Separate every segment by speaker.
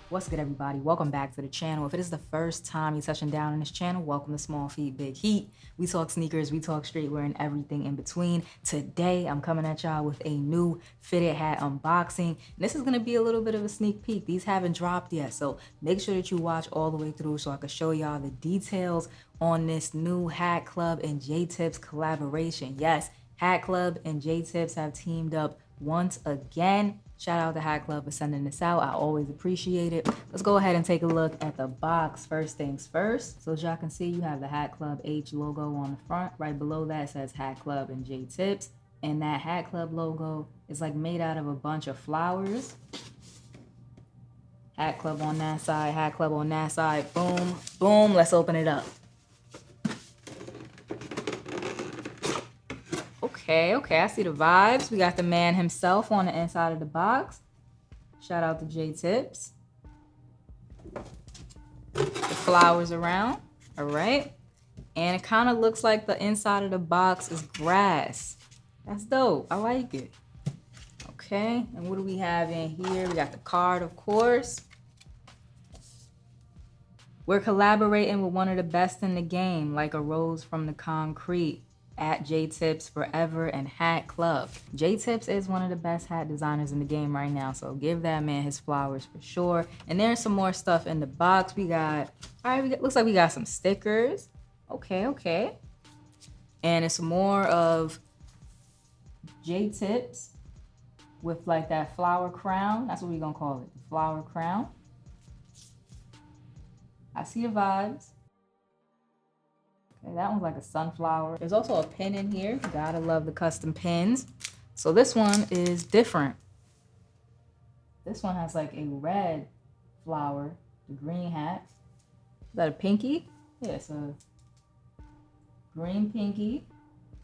Speaker 1: What's good, everybody? Welcome back to the channel. If it is the first time you're touching down on this channel, welcome to Small Feet, Big Heat. We talk sneakers, we talk streetwear, and everything in between. Today, I'm coming at y'all with a new fitted hat unboxing. And this is going to be a little bit of a sneak peek. These haven't dropped yet, so make sure that you watch all the way through so I can show y'all the details on this new Hat Club and J-Tips collaboration. Yes, Hat Club and J-Tips have teamed up once again. Shout out to Hat Club for sending this out. I always appreciate it. Let's go ahead and take a look at the box first things first. So as y'all can see, you have the Hat Club H logo on the front. Right below that says Hat Club and J-Tips. And that Hat Club logo is like made out of a bunch of flowers. Hat Club on that side, Hat Club on that side. Boom, boom. Let's open it up. Okay, I see the vibes. We got the man himself on the inside of the box. Shout out to J-Tips. The flowers around, all right. And it kind of looks like the inside of the box is grass. That's dope, I like it. Okay, and what do we have in here? We got the card, of course. We're collaborating with one of the best in the game, like a rose from the concrete. At J-Tips Forever and Hat Club. J-Tips is one of the best hat designers in the game right now, so give that man his flowers for sure. And there's some more stuff in the box. We got, looks like we got some stickers. Okay. And it's more of J-Tips with like that flower crown. That's what we're gonna call it, the flower crown. I see the vibes. Okay, that one's like a sunflower. There's also a pin in here. Gotta love the custom pins. So this one is different. This one has like a red flower, the green hat. Is that a pinky? Yeah, it's a green pinky,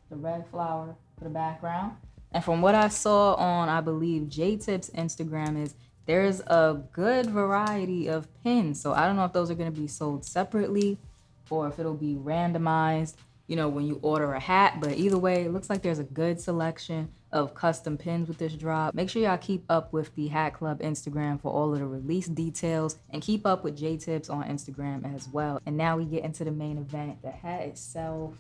Speaker 1: the red flower for the background. And from what I saw on, I believe, J-Tips Instagram is there's a good variety of pins. So I don't know if those are gonna be sold separately or if it'll be randomized, you know, when you order a hat. But either way, it looks like there's a good selection of custom pins with this drop. Make sure y'all keep up with the Hat Club Instagram for all of the release details, and keep up with J-Tips on Instagram as well. And now we get into the main event, the hat itself.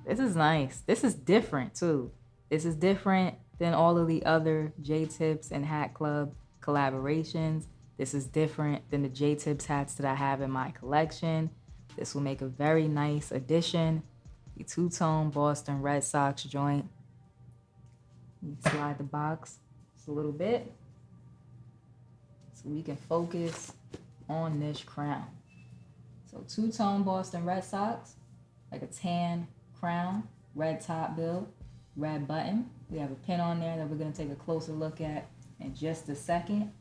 Speaker 1: This is nice. This is different too. This is different than all of the other J-Tips and Hat Club collaborations. This is different than the J-Tips hats that I have in my collection. This will make a very nice addition. The two-tone Boston Red Sox joint. Slide the box just a little bit so we can focus on this crown. So two-tone Boston Red Sox, like a tan crown, red top bill, red button. We have a pin on there that we're gonna take a closer look at in just a second.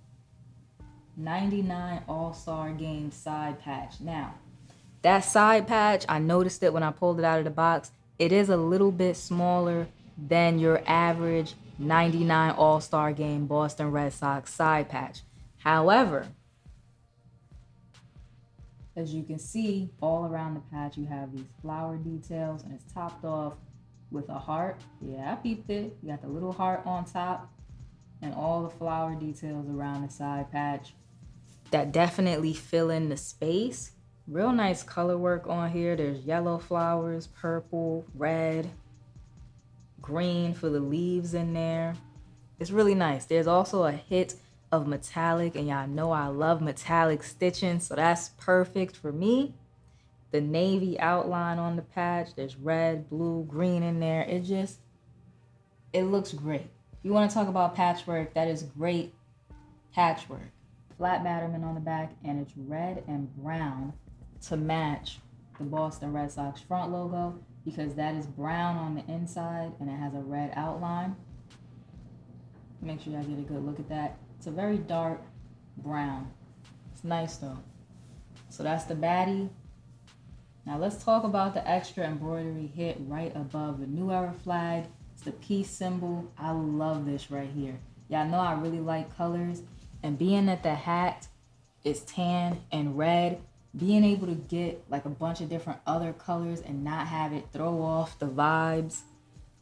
Speaker 1: 99 All-Star Game side patch. Now, that side patch, I noticed it when I pulled it out of the box. It is a little bit smaller than your average 99 All-Star Game Boston Red Sox side patch. However, as you can see, all around the patch, you have these flower details, and it's topped off with a heart. Yeah, I peeped it. You got the little heart on top and all the flower details around the side patch that definitely fill in the space. Real nice color work on here. There's yellow flowers, purple, red, green for the leaves in there. It's really nice. There's also a hit of metallic, and y'all know I love metallic stitching, so that's perfect for me. The navy outline on the patch. There's red, blue, green in there. It looks great. If you want to talk about patchwork, that is great patchwork. Flat batterman on the back, and it's red and brown to match the Boston Red Sox front logo, because that is brown on the inside and it has a red outline. Make sure y'all get a good look at that. It's a very dark brown. It's nice though. So that's the baddie. Now let's talk about the extra embroidery hit right above the New Era flag. It's the peace symbol. I love this right here. Y'all know I really like colors, and being that the hat is tan and red, being able to get like a bunch of different other colors and not have it throw off the vibes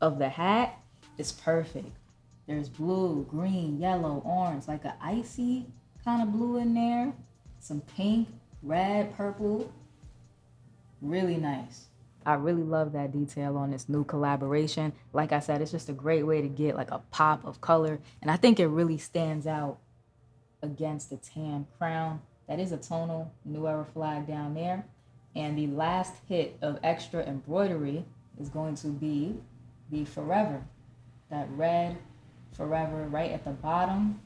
Speaker 1: of the hat is perfect. There's blue, green, yellow, orange, like an icy kind of blue in there. Some pink, red, purple. Really nice. I really love that detail on this new collaboration. Like I said, it's just a great way to get like a pop of color. And I think it really stands out against the tan crown. That is a tonal New Era flag down there. And the last hit of extra embroidery is going to be the Forever. That red Forever right at the bottom.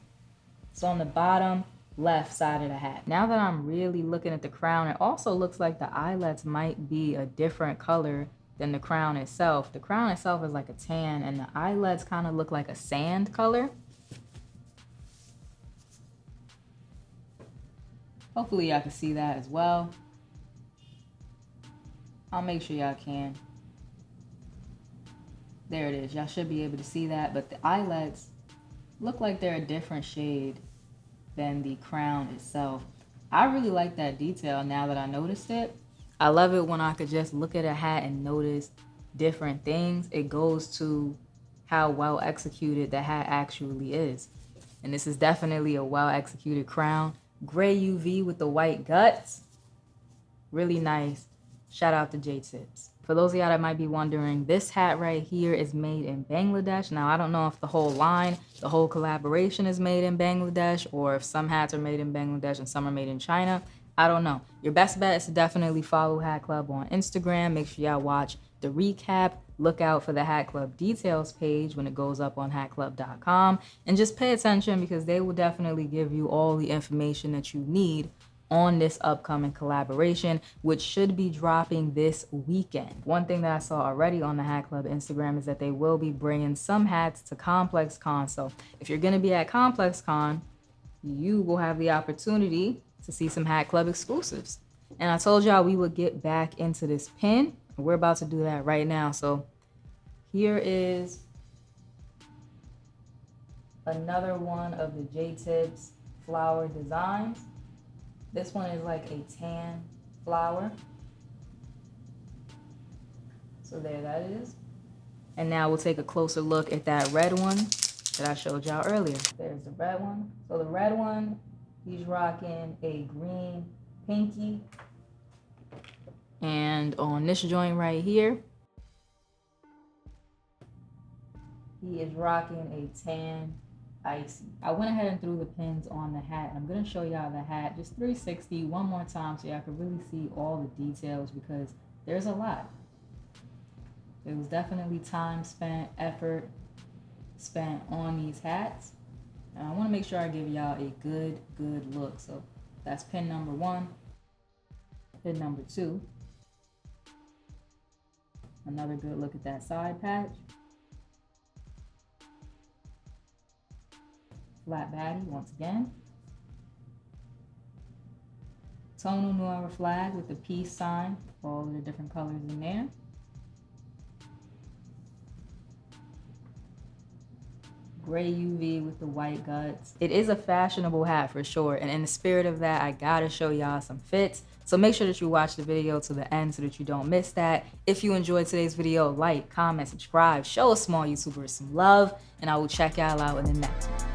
Speaker 1: So on the bottom left side of the hat. Now that I'm really looking at the crown, it also looks like the eyelets might be a different color than the crown itself. The crown itself is like a tan and the eyelets kind of look like a sand color. Hopefully y'all can see that as well. I'll make sure y'all can. There it is. Y'all should be able to see that, but the eyelets look like they're a different shade than the crown itself. I really like that detail now that I noticed it. I love it when I could just look at a hat and notice different things. It goes to how well executed the hat actually is. And this is definitely a well executed crown. Gray UV with the white guts. Really nice. Shout out to J-Tips. For those of y'all that might be wondering, this hat right here is made in Bangladesh. Now, I don't know if the whole line, the whole collaboration is made in Bangladesh, or if some hats are made in Bangladesh and some are made in China. I don't know. Your best bet is to definitely follow Hat Club on Instagram. Make sure y'all watch the recap. Look out for the Hat Club details page when it goes up on hatclub.com. And just pay attention because they will definitely give you all the information that you need on this upcoming collaboration, which should be dropping this weekend. One thing that I saw already on the Hat Club Instagram is that they will be bringing some hats to Complex Con. So if you're gonna be at Complex Con, you will have the opportunity to see some Hat Club exclusives. And I told y'all we would get back into this pin, and we're about to do that right now. So here is another one of the J-Tips flower designs. This one is like a tan flower. So there that is. And now we'll take a closer look at that red one that I showed y'all earlier. There's the red one. So the red one, he's rocking a green pinky. And on this joint right here, he is rocking a tan icy. I went ahead and threw the pins on the hat, and I'm going to show y'all the hat just 360 one more time so y'all can really see all the details because there's a lot. There was definitely time spent, effort spent on these hats, and I want to make sure I give y'all a good look. So that's pin number 1, pin number 2, another good look at that side patch. Flat baddie once again. Tonal New Era flag with the peace sign, all of the different colors in there. Gray UV with the white guts. It is a fashionable hat for sure, and in the spirit of that, I gotta show y'all some fits. So make sure that you watch the video to the end so that you don't miss that. If you enjoyed today's video, like, comment, subscribe, show a small YouTuber some love, and I will check y'all out in the next one.